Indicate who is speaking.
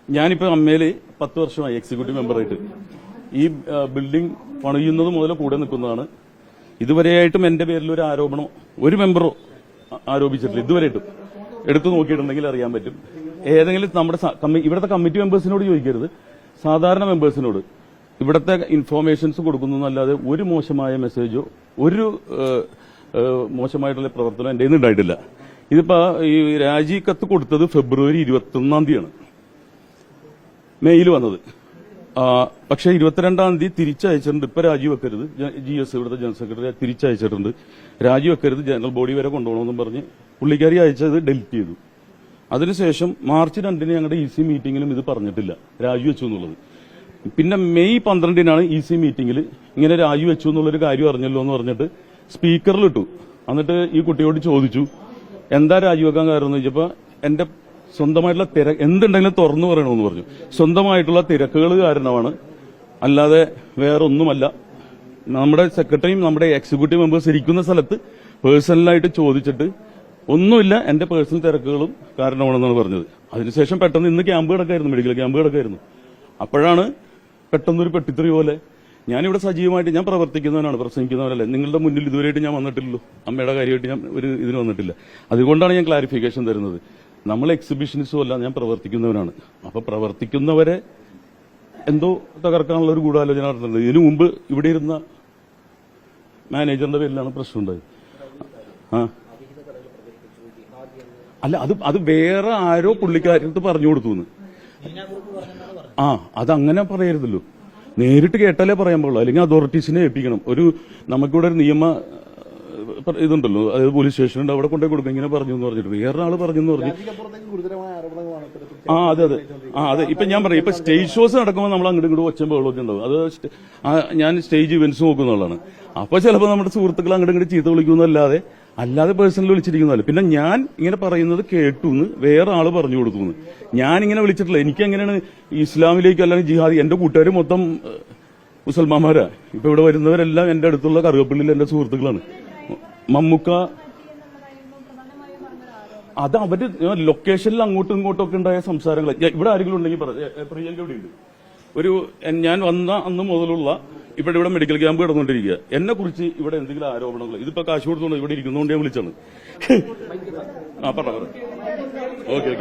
Speaker 1: ഞാനിപ്പോൾ അമ്മയിൽ 10 വർഷമായി എക്സിക്യൂട്ടീവ് മെമ്പറായിട്ട്. ഈ ബിൽഡിംഗ് പണിയുന്നത് മുതൽ കൂടെ നിൽക്കുന്നതാണ്. ഇതുവരെയായിട്ടും എന്റെ പേരിൽ ഒരു ആരോപണം ഒരു മെമ്പറോ ആരോപിച്ചിട്ടില്ല. ഇതുവരെയായിട്ടും എടുത്തു നോക്കിയിട്ടുണ്ടെങ്കിൽ അറിയാൻ പറ്റും. ഏതെങ്കിലും നമ്മുടെ ഇവിടുത്തെ കമ്മിറ്റി മെമ്പേഴ്സിനോട് ചോദിക്കരുത്, സാധാരണ മെമ്പേഴ്സിനോട് ഇവിടുത്തെ ഇൻഫോർമേഷൻസ് കൊടുക്കുന്നു എന്നല്ലാതെ ഒരു മോശമായ മെസ്സേജോ ഒരു മോശമായിട്ടുള്ള പ്രവർത്തനം എന്റെ കയ്യിൽ ഉണ്ടായിട്ടില്ല. ഇതിപ്പോ ഈ രാജിക്കത്ത് കൊടുത്തത് ഫെബ്രുവരി 21-ാം തീയതിയാണ് മെയിൽ വന്നത്. പക്ഷെ 22-ാം തീയതി തിരിച്ചയച്ചിട്ടുണ്ട്. ഇപ്പൊ രാജിവെക്കരുത്, GS ഇവിടുത്തെ ജനറൽ സെക്രട്ടറി തിരിച്ചയച്ചിട്ടുണ്ട്. രാജിവെക്കരുത്, ജനറൽ ബോഡി വരെ കൊണ്ടുപോകണമെന്നും പറഞ്ഞ് പുള്ളിക്കാരി അയച്ചത് ഡെലിറ്റ് ചെയ്തു. അതിനുശേഷം മാർച്ച് 2-ന് ഞങ്ങളുടെ EC മീറ്റിംഗിലും ഇത് പറഞ്ഞിട്ടില്ല, രാജിവെച്ചു എന്നുള്ളത്. പിന്നെ മെയ് 12-നാണ് EC മീറ്റിംഗിൽ ഇങ്ങനെ രാജിവെച്ചു എന്നുള്ളൊരു കാര്യം അറിഞ്ഞല്ലോ എന്ന് പറഞ്ഞിട്ട് സ്പീക്കറിലിട്ടു. എന്നിട്ട് ഈ കുട്ടിയോട് ചോദിച്ചു എന്താ രാജിവെക്കാൻ കാരണം എന്ന് ചോദിച്ചപ്പോ എന്റെ സ്വന്തമായിട്ടുള്ള എന്തുണ്ടെങ്കിലും തുറന്നു പറയണമെന്ന് പറഞ്ഞു. സ്വന്തമായിട്ടുള്ള തിരക്കുകൾ കാരണമാണ്, അല്ലാതെ വേറൊന്നുമല്ല. നമ്മുടെ സെക്രട്ടറിയും നമ്മുടെ എക്സിക്യൂട്ടീവ് മെമ്പേഴ്സ് ഇരിക്കുന്ന സ്ഥലത്ത് പേഴ്സണലായിട്ട് ചോദിച്ചിട്ട് ഒന്നുമില്ല, എന്റെ പേഴ്സണൽ തിരക്കുകളും കാരണമാണെന്നാണ് പറഞ്ഞത്. അതിനുശേഷം പെട്ടെന്ന് ഇന്ന് ക്യാമ്പ് കിടക്കായിരുന്നു, മെഡിക്കൽ ക്യാമ്പ് കിടക്കായിരുന്നു. അപ്പോഴാണ് പെട്ടെന്നൊരു പെട്ടിത്തെറി പോലെ. ഞാനിവിടെ സജീവമായിട്ട് ഞാൻ പ്രവർത്തിക്കുന്നവനാണ്, പ്രസംഗിക്കുന്നവരല്ലേ. നിങ്ങളുടെ മുന്നിൽ ഇതുവരെയായിട്ട് ഞാൻ വന്നിട്ടില്ലല്ലോ, അമ്മയുടെ കാര്യമായിട്ട് ഞാൻ ഒരു ഇതിന് വന്നിട്ടില്ല. അതുകൊണ്ടാണ് ഞാൻ ക്ലാരിഫിക്കേഷൻ തരുന്നത്. നമ്മൾ എക്സിബിഷനിസ്റ്റും അല്ല, ഞാൻ പ്രവർത്തിക്കുന്നവനാണ്. അപ്പൊ പ്രവർത്തിക്കുന്നവരെ എന്തോ തകർക്കാനുള്ള ഒരു ഗൂഢാലോചന നടത്തുന്നത്. ഇതിനു മുമ്പ് ഇവിടെ ഇരുന്ന മാനേജറിന്റെ പേരിലാണ് പ്രശ്നം ഉണ്ടായത്. അല്ല, അത് വേറെ ആരോ പുള്ളിക്കാരത്ത് പറഞ്ഞു കൊടുത്തു. അതങ്ങനെ പറയരുതല്ലോ, നേരിട്ട് കേട്ടാലേ പറയാൻ പാടുള്ളൂ. അല്ലെങ്കിൽ അതോറിറ്റീസിനെ ഏൽപ്പിക്കണം. നമുക്കിവിടെ ഒരു നിയമ ഇതുണ്ടല്ലോ, അതായത് പോലീസ് സ്റ്റേഷനുണ്ട്, അവിടെ കൊണ്ടേ കൊടുക്കും. ഇങ്ങനെ പറഞ്ഞു എന്ന് പറഞ്ഞിട്ട് വേറൊരാള് പറഞ്ഞു എന്ന് പറഞ്ഞു. അതെ. ഇപ്പൊ ഞാൻ പറയും, ഇപ്പൊ സ്റ്റേജ് ഷോസ് നടക്കുമ്പോൾ നമ്മൾ അങ്ങോട്ട് ഇങ്ങോട്ട് ഒച്ചയും ബഹളമൊക്കെ ഉണ്ടാവും. അത് ഞാൻ സ്റ്റേജ് ഇവന്റ്സ് നോക്കുന്ന ആളാണ്. അപ്പൊ ചിലപ്പോൾ നമ്മുടെ സുഹൃത്തുക്കൾ അങ്ങോട്ട് ഇങ്ങോട്ട് ചീത്ത വിളിക്കുന്നല്ലാതെ പേഴ്സണലി വിളിച്ചിരിക്കുന്നതല്ല. പിന്നെ ഞാൻ ഇങ്ങനെ പറയുന്നത് കേട്ടു എന്ന് വേറെ ആള് പറഞ്ഞു കൊടുത്തു. ഞാൻ ഇങ്ങനെ വിളിച്ചിട്ടില്ല. എനിക്ക് എങ്ങനെയാണ് ഇസ്ലാമിലേക്ക് അല്ലെങ്കിൽ ജിഹാദി, എന്റെ കൂട്ടുകാർ മൊത്തം മുസൽമാന്മാരാ. ഇപ്പൊ ഇവിടെ വരുന്നവരെല്ലാം എന്റെ അടുത്തുള്ള കറുകപ്പള്ളിയിൽ എന്റെ സുഹൃത്തുക്കളാണ്. മമ്മൂക്ക അത് അവര് ലൊക്കേഷനിൽ അങ്ങോട്ടും ഇങ്ങോട്ടും ഒക്കെ ഉണ്ടായ സംസാരങ്ങൾ. ഇവിടെ ആരെങ്കിലും ഉണ്ടെങ്കിൽ പ്രിയങ്ക ഇവിടെ ഉണ്ട്. ഞാൻ വന്ന അന്ന് മുതലുള്ള ഇവിടെ മെഡിക്കൽ ക്യാമ്പ് കിടന്നുകൊണ്ടിരിക്കുക. എന്നെ കുറിച്ച് ഇവിടെ എന്തെങ്കിലും ആരോപണങ്ങൾ, ഇതിപ്പോ കാശ് കൊടുത്തോണ്ട് ഇവിടെ ഇരിക്കുന്നതുകൊണ്ട് ഞാൻ വിളിച്ചാണ്. പറഞ്ഞ ഓക്കെ.